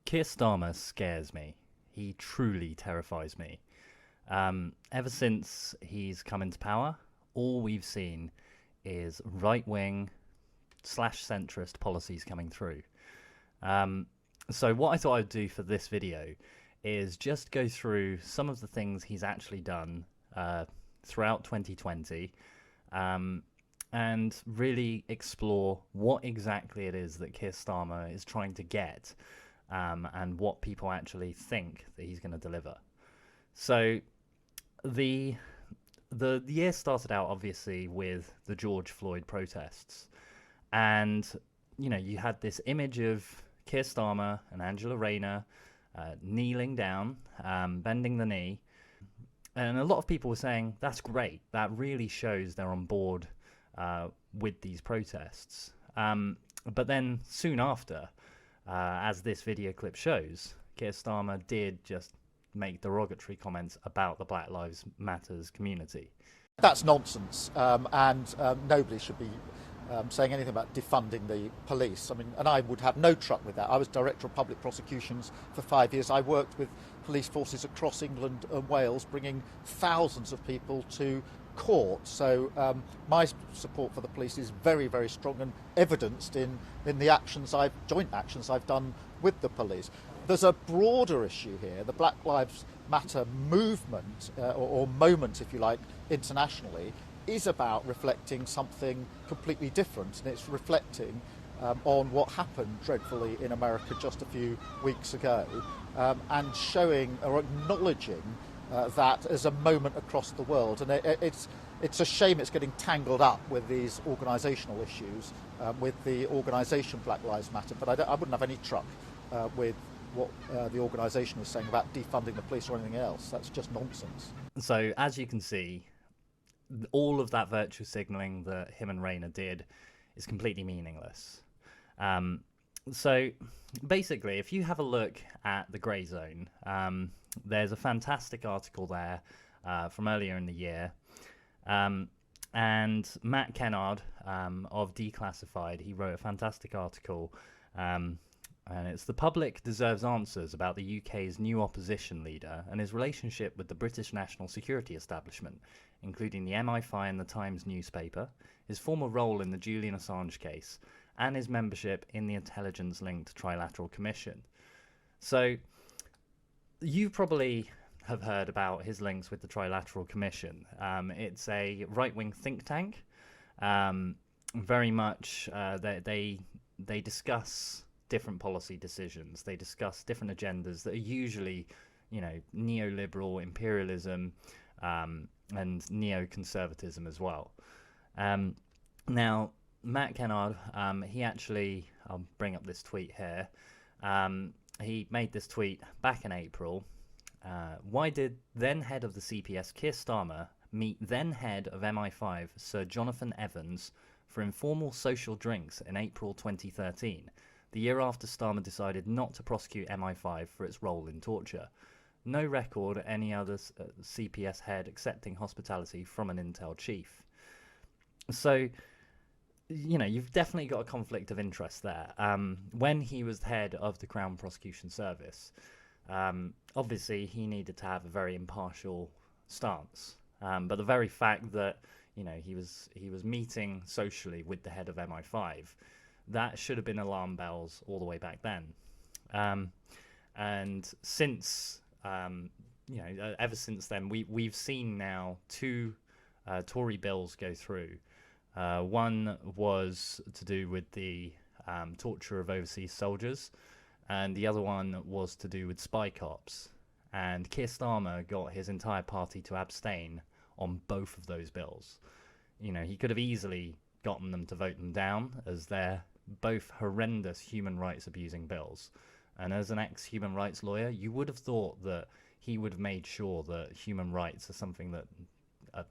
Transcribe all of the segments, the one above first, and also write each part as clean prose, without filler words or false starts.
Keir Starmer scares me. He truly terrifies me. Ever since he's come into power, all we've seen is right-wing slash centrist policies coming through. So what I thought I'd do for this video is just go through some of the things he's actually done throughout 2020 and really explore what exactly it is that Keir Starmer is trying to get and what people actually think that he's going to deliver. So the year started out obviously with the George Floyd protests, and you had this image of Keir Starmer and Angela Rayner kneeling down, bending the knee, and a lot of people were saying that's great, that really shows they're on board with these protests. But then soon after, as this video clip shows, Keir Starmer did just make derogatory comments about the Black Lives Matters community. That's nonsense, and nobody should be saying anything about defunding the police. I mean, and I would have no truck with that. I was Director of Public Prosecutions for 5 years. I worked with police forces across England and Wales, bringing thousands of people to court. So my support for the police is very, very strong and evidenced in the joint actions I've done with the police. There's a broader issue here. The Black Lives Matter movement, or moment, if you like, internationally, is about reflecting something completely different. And it's reflecting on what happened dreadfully in America just a few weeks ago, and showing or acknowledging that as a moment across the world. And it's a shame it's getting tangled up with these organisational issues, with the organisation Black Lives Matter. But I wouldn't have any truck with what the organisation is saying about defunding the police or anything else. That's just nonsense. So as you can see, all of that virtue signalling that him and Rayner did is completely meaningless. So basically, if you have a look at the Grey Zone, there's a fantastic article there from earlier in the year. And Matt Kennard of Declassified, he wrote a fantastic article, and it's "The Public Deserves Answers about the UK's new opposition leader and his relationship with the British national security establishment, including the MI5 and the Times newspaper, his former role in the Julian Assange case, and his membership in the intelligence-linked Trilateral Commission." So you probably have heard about his links with the Trilateral Commission. It's a right-wing think tank. Very much they discuss different policy decisions. They discuss different agendas that are usually, neoliberal imperialism and neoconservatism as well. Now, Matt Kennard, he actually, I'll bring up this tweet here. He made this tweet back in April. Why did then head of the CPS Keir Starmer meet then head of MI5 Sir Jonathan Evans for informal social drinks in April 2013, the year after Starmer decided not to prosecute MI5 for its role in torture? No record of any other CPS head accepting hospitality from an intel chief. So, you've definitely got a conflict of interest there. When he was head of the Crown Prosecution Service, obviously he needed to have a very impartial stance. But the very fact that he was meeting socially with the head of MI5, that should have been alarm bells all the way back then. And since ever since then, we've seen now two Tory bills go through. One was to do with the torture of overseas soldiers, and the other one was to do with spy cops. And Keir Starmer got his entire party to abstain on both of those bills. He could have easily gotten them to vote them down, as they're both horrendous human rights abusing bills. And as an ex-human rights lawyer, you would have thought that he would have made sure that human rights are something that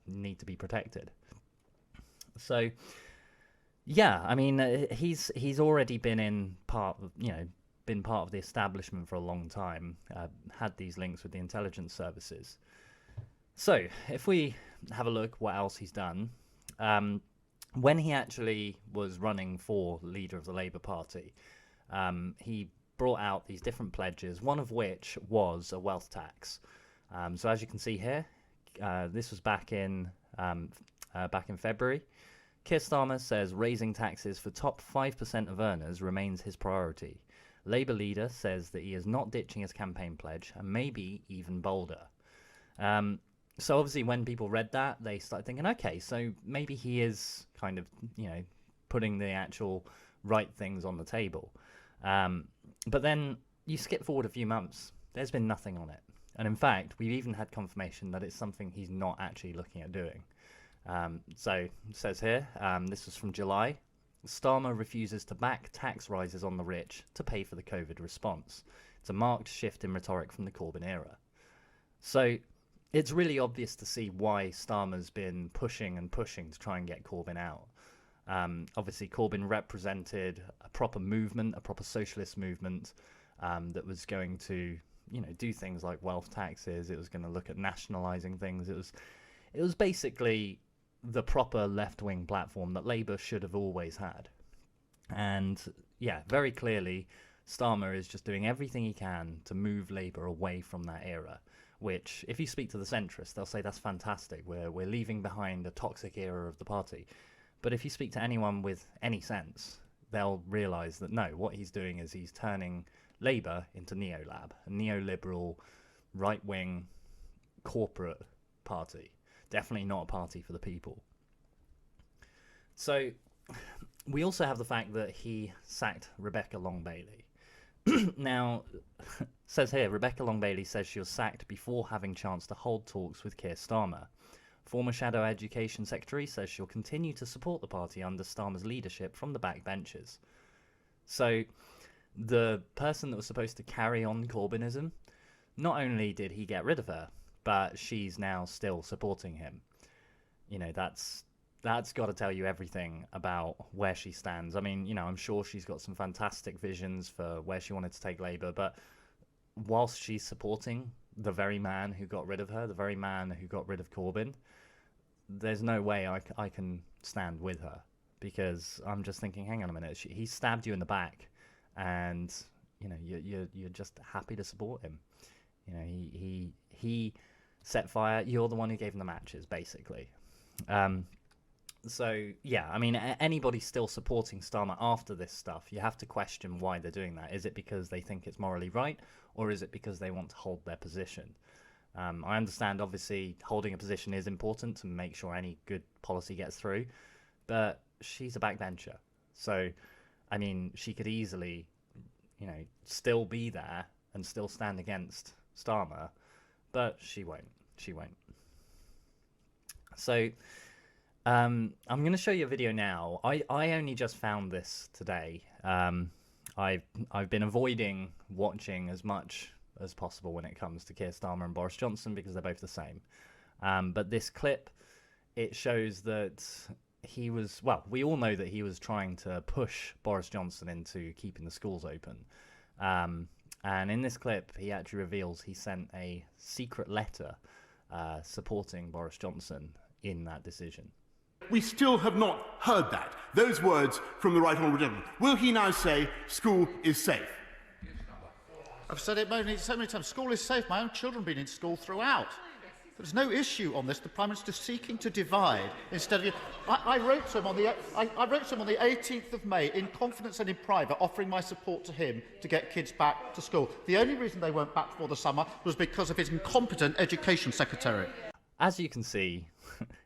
need to be protected. So, yeah, I mean, he's already been part of the establishment for a long time, had these links with the intelligence services. So, if we have a look what else he's done, when he actually was running for leader of the Labour Party, he brought out these different pledges, one of which was a wealth tax. So as you can see here, this was back in February. Keir Starmer says raising taxes for top 5% of earners remains his priority. Labour leader says that he is not ditching his campaign pledge, and maybe even bolder. So obviously when people read that, they started thinking, okay, so maybe he is kind of, putting the actual right things on the table. But then you skip forward a few months, there's been nothing on it. And in fact, we've even had confirmation that it's something he's not actually looking at doing. So it says here, this was from July, Starmer refuses to back tax rises on the rich to pay for the COVID response. It's a marked shift in rhetoric from the Corbyn era. So it's really obvious to see why Starmer's been pushing to try and get Corbyn out. Obviously, Corbyn represented a proper movement, a proper socialist movement that was going to, do things like wealth taxes. It was going to look at nationalising things. It was basically the proper left-wing platform that Labour should have always had. And yeah, very clearly, Starmer is just doing everything he can to move Labour away from that era, which, if you speak to the centrists, they'll say that's fantastic. We're leaving behind a toxic era of the party. But if you speak to anyone with any sense, they'll realise that no, what he's doing is he's turning Labour into Neolab, a neoliberal, right-wing, corporate party. Definitely not a party for the people. So we also have the fact that he sacked Rebecca Long-Bailey. Now, says here, Rebecca Long-Bailey says she was sacked before having chance to hold talks with Keir Starmer. Former Shadow Education Secretary says she'll continue to support the party under Starmer's leadership from the backbenches. So the person that was supposed to carry on Corbynism, not only did he get rid of her, but she's now still supporting him. That's got to tell you everything about where she stands. I mean, I'm sure she's got some fantastic visions for where she wanted to take Labour, but whilst she's supporting the very man who got rid of her, the very man who got rid of Corbyn, there's no way I can stand with her, because I'm just thinking, hang on a minute, he stabbed you in the back, and you're just happy to support him. He set fire. You're the one who gave him the matches, basically. So yeah, I mean, anybody still supporting Starmer after this stuff, you have to question why they're doing that. Is it because they think it's morally right, or is it because they want to hold their position? I understand, obviously, holding a position is important to make sure any good policy gets through, but she's a backbencher. So, I mean, she could easily, still be there and still stand against Starmer, but she won't. She won't. So, I'm going to show you a video now. I only just found this today. I've been avoiding watching as much as possible when it comes to Keir Starmer and Boris Johnson, because they're both the same. But this clip, it shows that he was, well, we all know that he was trying to push Boris Johnson into keeping the schools open. And in this clip, he actually reveals he sent a secret letter supporting Boris Johnson in that decision. We still have not heard that. Those words from the right honourable gentleman. Will he now say school is safe? I've said it so many times. School is safe. My own children have been in school throughout. There's no issue on this. The Prime Minister's seeking to divide instead of... I wrote to him on the 18th of May in confidence and in private, offering my support to him to get kids back to school. The only reason they weren't back before the summer was because of his incompetent Education Secretary. As you can see,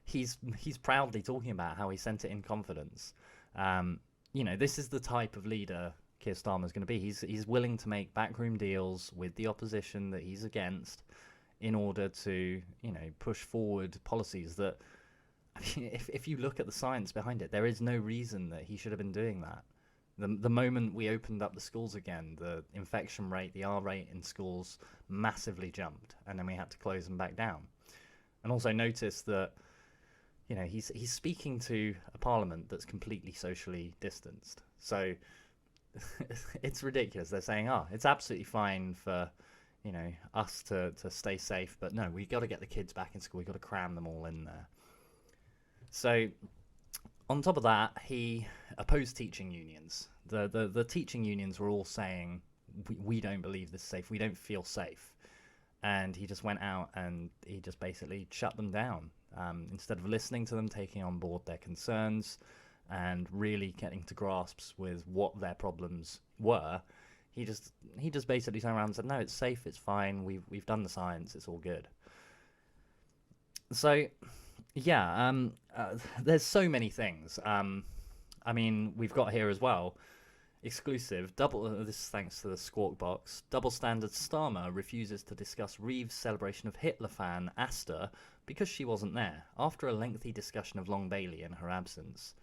he's proudly talking about how he sent it in confidence. This is the type of leader Keir Starmer is going to be. He's willing to make backroom deals with the opposition that he's against in order to, push forward policies that, I mean, if you look at the science behind it, there is no reason that he should have been doing that. The moment we opened up the schools again, the infection rate, the R rate in schools massively jumped, and then we had to close them back down. And also notice that, he's speaking to a parliament that's completely socially distanced. So it's ridiculous. They're saying, it's absolutely fine for, us to stay safe, but no, we got to get the kids back in school. We got to cram them all in there. So on top of that, he opposed teaching unions. The teaching unions were all saying we don't believe this is safe. We don't feel safe. And he just went out and he just basically shut them down. Instead of listening to them, taking on board their concerns, and really getting to grasps with what their problems were, he just basically turned around and said, no, it's safe, it's fine, we've done the science, it's all good. So, yeah, there's so many things. I mean, we've got here as well, exclusive, this is thanks to the Squawk Box, double standard Starmer refuses to discuss Reeves' celebration of Hitler fan Asta because she wasn't there, after a lengthy discussion of Long Bailey in her absence.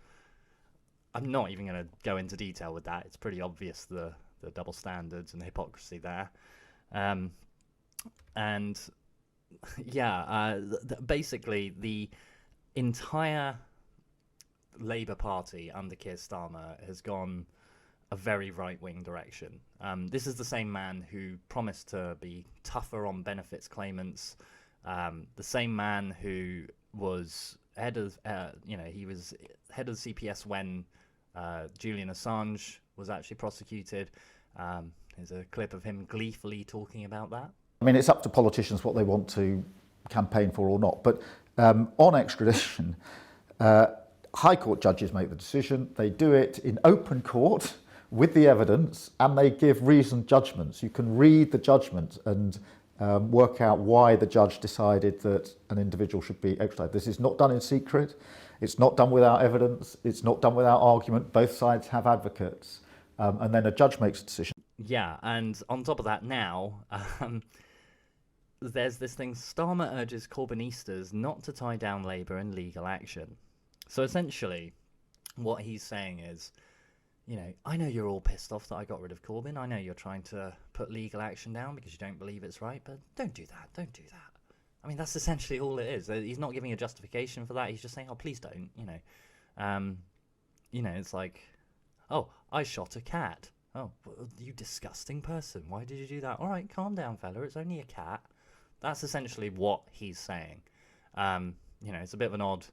I'm not even going to go into detail with that. It's pretty obvious the double standards and the hypocrisy there. And yeah, basically the entire Labour Party under Keir Starmer has gone a very right-wing direction. This is the same man who promised to be tougher on benefits claimants, the same man who was head of, he was head of the CPS when Julian Assange was actually prosecuted. There's a clip of him gleefully talking about that. I mean, it's up to politicians what they want to campaign for or not. But on extradition, High Court judges make the decision. They do it in open court with the evidence, and they give reasoned judgments. You can read the judgment and work out why the judge decided that an individual should be extradited. This is not done in secret. It's not done without evidence. It's not done without argument. Both sides have advocates. And then a judge makes a decision. Yeah, and on top of that now, there's this thing, Starmer urges Corbynistas not to tie down Labour in legal action. So essentially, what he's saying is, I know you're all pissed off that I got rid of Corbyn. I know you're trying to put legal action down because you don't believe it's right, but don't do that. Don't do that. I mean, that's essentially all it is. He's not giving a justification for that. He's just saying, oh, please don't, it's like, oh, I shot a cat. Oh, you disgusting person. Why did you do that? All right, calm down, fella. It's only a cat. That's essentially what he's saying. It's a bit of an odd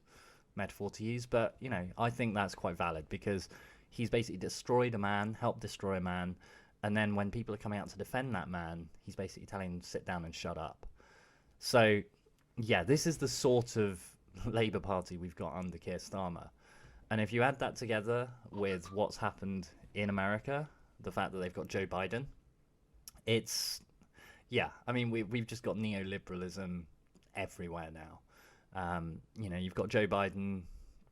metaphor to use, but, I think that's quite valid because he's basically destroyed a man, helped destroy a man, and then when people are coming out to defend that man, he's basically telling them to sit down and shut up. So, yeah, this is the sort of Labour Party we've got under Keir Starmer. And if you add that together with what's happened in America, the fact that they've got Joe Biden, it's, yeah, I mean, we've just got neoliberalism everywhere now. You've got Joe Biden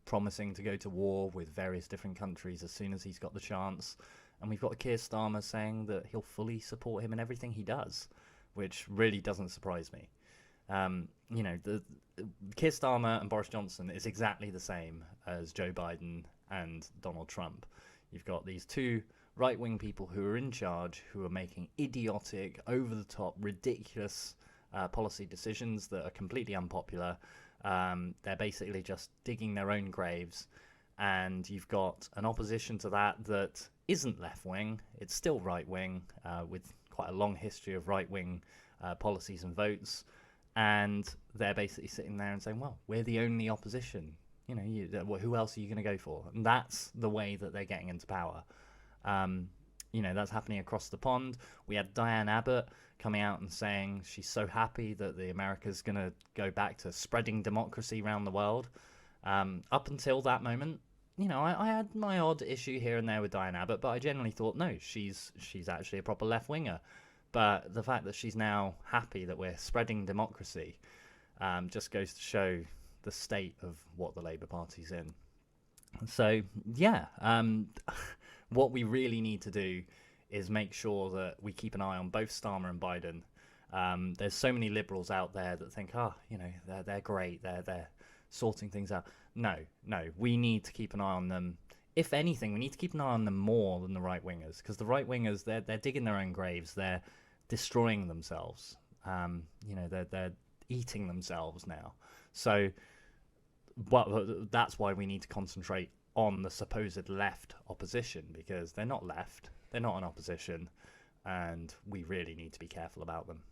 promising to go to war with various different countries as soon as he's got the chance. And we've got Keir Starmer saying that he'll fully support him in everything he does, which really doesn't surprise me. The Keir Starmer and Boris Johnson is exactly the same as Joe Biden and Donald Trump. You've got these two right-wing people who are in charge, who are making idiotic, over-the-top, ridiculous policy decisions that are completely unpopular. They're basically just digging their own graves. And you've got an opposition to that isn't left-wing. It's still right-wing, with quite a long history of right-wing policies and votes. And they're basically sitting there and saying, well, we're the only opposition. Who else are you going to go for? And that's the way that they're getting into power. That's happening across the pond. We had Diane Abbott coming out and saying she's so happy that the America's going to go back to spreading democracy around the world. Up until that moment, I had my odd issue here and there with Diane Abbott, but I generally thought, no, she's actually a proper left-winger. But the fact that she's now happy that we're spreading democracy just goes to show the state of what the Labour Party's in. So, yeah, what we really need to do is make sure that we keep an eye on both Starmer and Biden. There's so many liberals out there that think, they're great, they're sorting things out. No, we need to keep an eye on them. If anything, we need to keep an eye on them more than the right-wingers, because the right-wingers, they're digging their own graves, they're destroying themselves. They're eating themselves now. So that's why we need to concentrate on the supposed left opposition, because they're not left, they're not an opposition, and we really need to be careful about them.